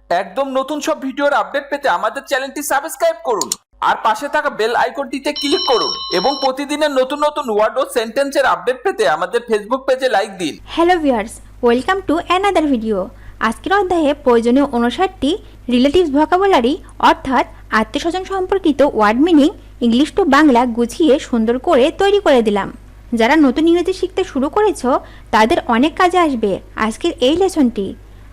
একদম নতুন সব ভিডিওর আপডেট পেতে আমাদের চ্যানেলটি সাবস্ক্রাইব করুন আর পাশে থাকা বেল আইকনটিতে ক্লিক করুন এবং প্রতিদিনের নতুন নতুন ওয়ার্ড ও সেন্টেন্সের আপডেট পেতে আমাদের ফেসবুক পেজে লাইক দিন। Hello viewers, welcome to another video. আজকের অধ্যায়ে প্রয়োজনীয় 59টি রিলেটিভস ভোকাবুলারি অর্থাৎ আত্মীয়স্বজন সম্পর্কিত word meaning English to Bangla গুছিয়ে সুন্দর করে তৈরি করে দিলাম। যারা নতুন ইংরেজি শিখতে শুরু করেছো তাদের অনেক কাজে আসবে আজকের এই লেসনটি।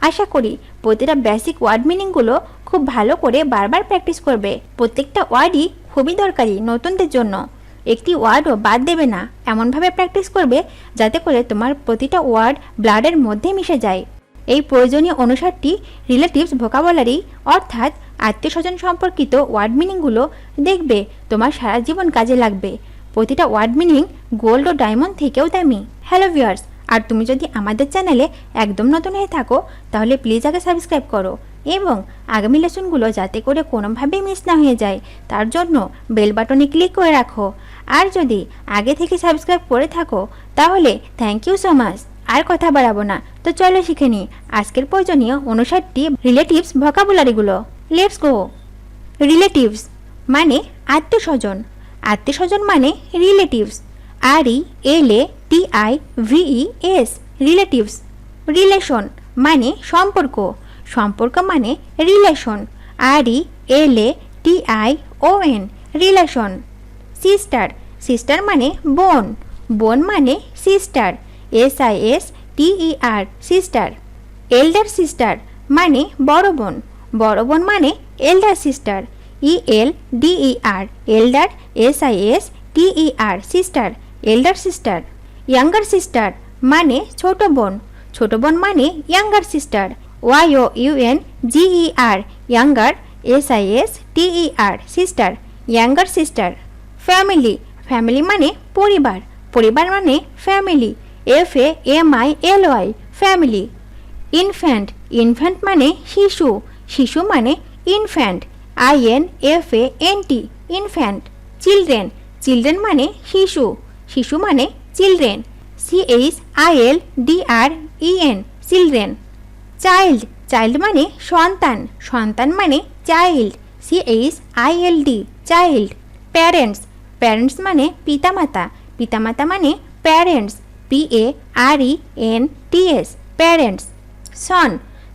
আশা করি প্রতিটা বেসিক ওয়ার্ড মিনিংগুলো খুব ভালো করে বারবার প্র্যাকটিস করবে। প্রত্যেকটা ওয়ার্ডই খুবই দরকারি নতুনদের জন্য। একটি ওয়ার্ডও বাদ দেবে না, এমনভাবে প্র্যাকটিস করবে যাতে করে তোমার প্রতিটা ওয়ার্ড ব্লাডের মধ্যে মিশে যায়। এই প্রয়োজনীয় 59টি রিলেটিভস ভোকাবুলারি অর্থাৎ আত্মীয়স্বজন সম্পর্কিত ওয়ার্ড মিনিংগুলো দেখবে তোমার সারা জীবন কাজে লাগবে। প্রতিটা ওয়ার্ড মিনিং গোল্ড ও ডায়মন্ড থেকেও দামি। হ্যালো ভিউয়ার্স, আর তুমি যদি আমাদের চ্যানেলে একদম নতুন হয়ে থাকো তাহলে প্লিজ আগে সাবস্ক্রাইব করো এবং আগামী লেসনগুলো যাতে করে কোনোভাবেই মিস না হয়ে যায় তার জন্য বেল বাটনে ক্লিক করে রাখো। আর যদি আগে থেকে সাবস্ক্রাইব করে থাকো তাহলে থ্যাংক ইউ সো মাচ। আর কথা বাড়াবো না, তো চলো শিখে নিই আজকের প্রয়োজনীয় 59টি রিলেটিভস ভোকাবুলারিগুলো। Let's go. রিলেটিভস মানে আত্মীয়স্বজন। আত্মীয়স্বজন মানে রিলেটিভস। RELATIVES relatives. রিলেশন মানে সম্পর্ক। সম্পর্ক মানে relation. RELATION relation. Sister. Sister মানে বোন। বোন মানে sister. SISTER sister. Elder sister মানে বড় বোন। বড় বোন মানে elder sister. ELDER এল্ডার। SISTER sister. Elder sister. Younger sister মানে ছোট বোন। ছোট বোন মানে younger sister. YOUNGER younger. SISTER sister. Younger sister. Family. Family মানে পরিবার। পরিবার মানে family. FAMILY family. Infant. Infant মানে শিশু। শিশু মানে infant. INFANT infant. Children. Children মানে শিশু। শিশু মানে children. CHILDREN children. Child. Child মানে সন্তান। সন্তান মানে child. CHILD child. Parents. Parents মানে পিতামাতা। পিতামাতা মানে parents. PARENTS parents. Son.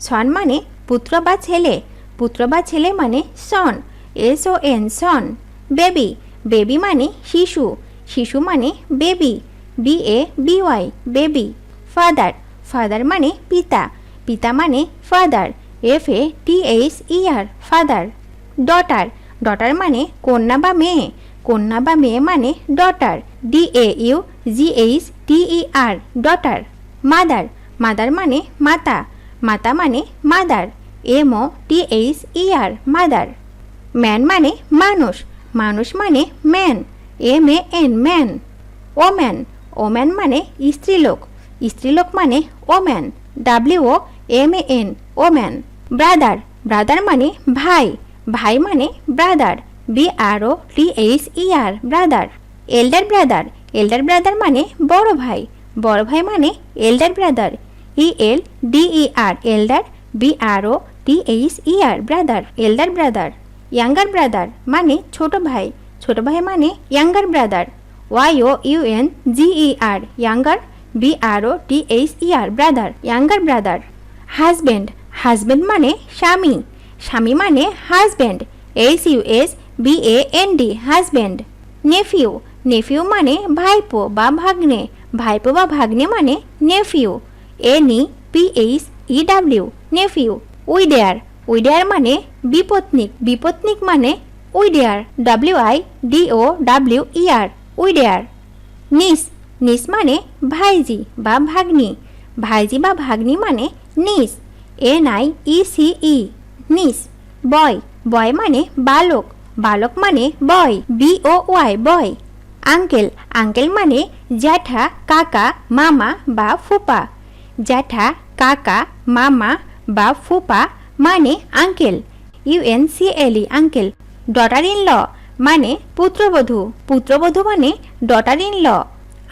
Son মানে পুত্র বা ছেলে। পুত্র বা ছেলে মানে son. SON son. Baby. Baby মানে শিশু। শিশু মানে baby. BABY baby. Father. Father মানে পিতা। পিতা মানে father. FATHER father. Daughter. Daughter মানে কন্যা বা মেয়ে। কন্যা বা মেয়ে মানে daughter. DAUGHTER daughter. Mother. Mother মানে মাতা। মাতা মানে মাদার। MOTHER mother. ম্যান মানে মানুষ। মানুষ মানে man. MAN man. Woman. Woman মানে স্ত্রীলোক। স্ত্রীলোক মানে woman. WOMAN woman. Brother. Brother মানে ভাই। ভাই মানে brother. BROTHER brother. Elder brother. Elder brother মানে বড় ভাই। বড় ভাই মানে elder brother. ELDER elder. BROTHER brother. Elder brother. Younger brother মানে ছোট ভাই। ছোট ভাই মানে younger brother. YOUNGER younger. BROTHER brother. Younger brother. Husband. Husband মানে স্বামী। স্বামী মানে husband. HUSBAND husband. Nephew. Nephew মানে ভাইপো বা ভাগ্নে। ভাইপো বা ভাগ্নে মানে nephew. NEPHEW nephew. Widower. Widower মানে বিপত্নিক। বিপত্নিক মানে উইডেয়ার। WIDOWER উইডেয়ার। নিস। নিস মানে ভাইজি বা ভাগ্নি। ভাইজি বা ভাগ্নি মানে নিস। NIECE নিস। বয়। বয় মানে বালক। বালক মানে বয়। BOY বয়। আঙ্কেল। আঙ্কেল মানে জ্যাঠা, কাকা, মামা বা ফুপা। জ্যাঠা, কাকা, মামা বা ফুপা মানে uncle. UNCLE uncle. Daughter in law মানে পুত্রবধূ। পুত্রবধূ মানে daughter in law.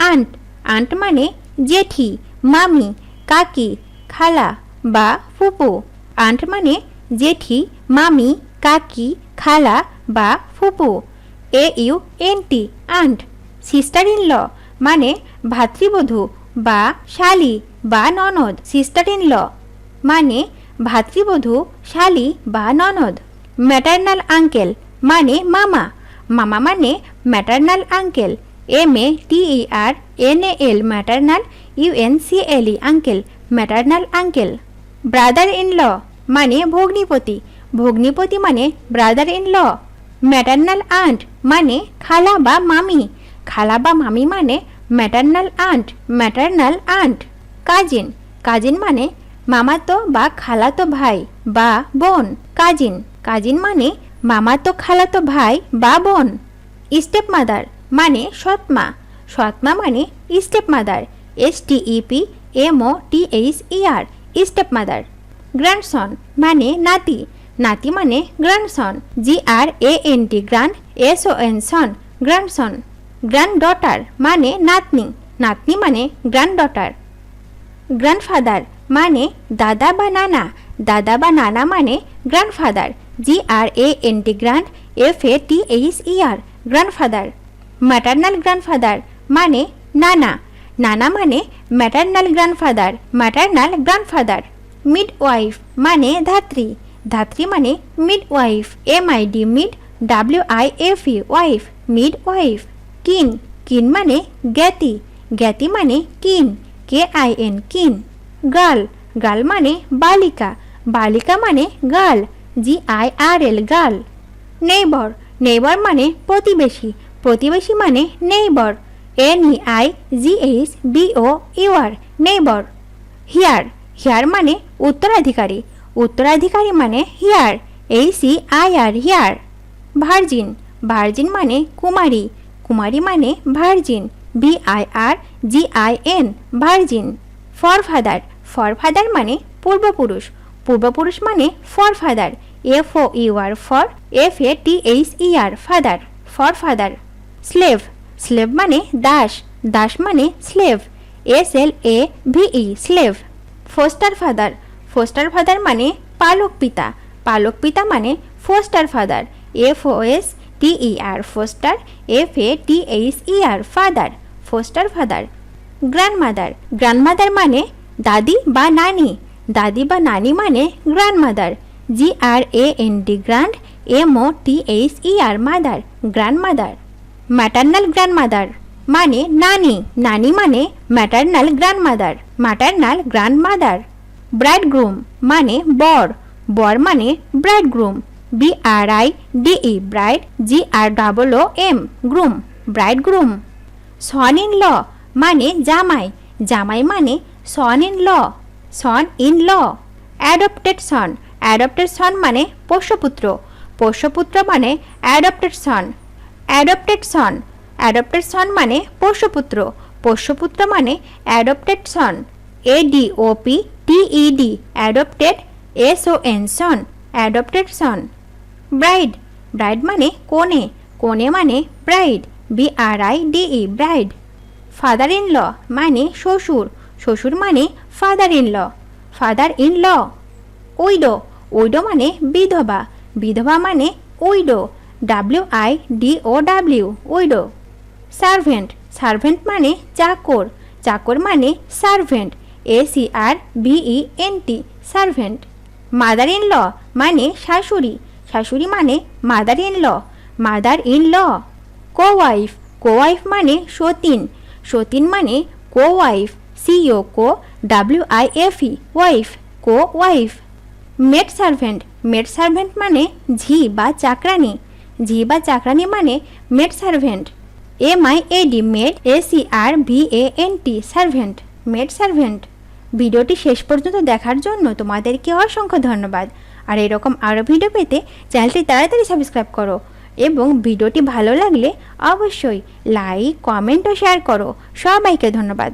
Aunt. Aunt মানে জেঠি, মামি, কাকি, খালা বা ফুপু। আন্ট মানে জেঠি, মামি, কাকি, খালা বা ফুপু। AUNT aunt. Sister in law মানে ভাতৃবধূ বা শালি বা ননদ। সিস্টার ইন ল মানে ভাতৃবধূ, শালি বা ননদ। ম্যাটারনাল আঙ্কেল মানে মামা। মামা মানে maternal uncle. MATERNAL maternal, UNCLE uncle, maternal uncle. Brother in law মানে ভগ্নিপতি। ভগ্নিপতি মানে brother in law. Maternal aunt মানে খালা বা মামি। খালা বা মামি মানে maternal aunt, maternal aunt. Cousin, cousin মানে মামাতো বা খালাতো ভাই বা বোন। কাজিন, কাজিন মানে মামাতো খালাতো ভাই বা বোন। স্টেপ মাদার মানে সৎমা। সৎমা মানে step mother. STEPMOTHER step mother. Grandson মানে নাতি। নাতি মানে গ্র্যান্ডসন। GRANT গ্র্যান্ড, SON সন, গ্র্যান্ডসন। গ্র্যান্ডডটার মানে নাতনি। নাতনি মানে গ্র্যান্ডডটার। গ্র্যান্ডফাদার মানে দাদা বা নানা। দাদা বা নানা মানে grandfather. GRANT grand, FATHER grandfather. Maternal grandfather মানে নানা। নানা মানে maternal grandfather, maternal grandfather. Midwife মানে ধাত্রী। ধাত্রী মানে midwife. MID mid, WIFE wife, midwife. কিন, কিন মানে জ্ঞাতি। জ্ঞাতি মানে কিন, KIN কিন। গার্ল, গার্ল মানে বালিকা। বালিকা মানে girl, GIRL girl. Neighbour, neighbour মানে প্রতিবেশী। প্রতিবেশী মানে neighbour, NEIGHBOUR neighbour. Heir, heir মানে উত্তরাধিকারী। উত্তরাধিকারী মানে heir, HEIR heir. Virgin, virgin মানে কুমারী। কুমারী মানে virgin, VIRGIN virgin. Forefather, forefather মানে পূর্বপুরুষ। পূর্বপুরুষ মানে forefather, FOUR fore, FATHER father, forefather. Slave, slave মানে দাস। দাস মানে slave, SLAVE slave. Foster father, foster father মানে পালক পিতা। পালক পিতা মানে foster father, FOSTER foster, FATHER father, foster father. Grandmother, grandmother মানে দাদি বা নানি। দাদি বা নানি মানে grandmother, GRAND grand, MOTHER mother, grandmother. Maternal grandmother মানে নানি। নানি মানে maternal grandmother, maternal grandmother. Bridegroom মানে বর। বর মানে bridegroom, BRIDE bride, GROOM groom, bridegroom. Son in law মানে জামাই। জামাই মানে son in law, son in law. Adopted son, adopted son মানে পোষ্যপুত্র। পোষ্যপুত্র মানে adopted son. Adopted son, adopted son মানে পোষ্যপুত্র। পোষ্যপুত্র মানে adopted son, ADOPTED adopted, SON son, adopted son. Bride, bride মানে কনে। কনে মানে bride, BRIDE bride. Father in law মানে শ্বশুর। শ্বশুর মানে father in law, father in law. Widow, widow মানে বিধবা। বিধবা মানে widow, WIDOW widow. Servant, servant মানে চাকর। চাকর মানে servant, SERVENT servant. Mother in law মানে শাশুড়ি। শাশুড়ি মানে mother in law, mother in law. Cowife, cowife মানে সতীন। সতীন মানে cowife, COWIFE wife, cowife. Maid servant, maid servant মানে ঝি বা চাকরানি। ঝি বা চাকরানি মানে maid servant, MIAD maid, SERVANT servant, maid servant. ভিডিওটি শেষ পর্যন্ত দেখার জন্য তোমাদেরকে অসংখ্য ধন্যবাদ। আর এরকম আরও ভিডিও পেতে চ্যানেলটি তাড়াতাড়ি সাবস্ক্রাইব করো এবং ভিডিওটি ভালো লাগলে অবশ্যই লাইক, কমেন্ট ও শেয়ার করো। সবাইকে ধন্যবাদ।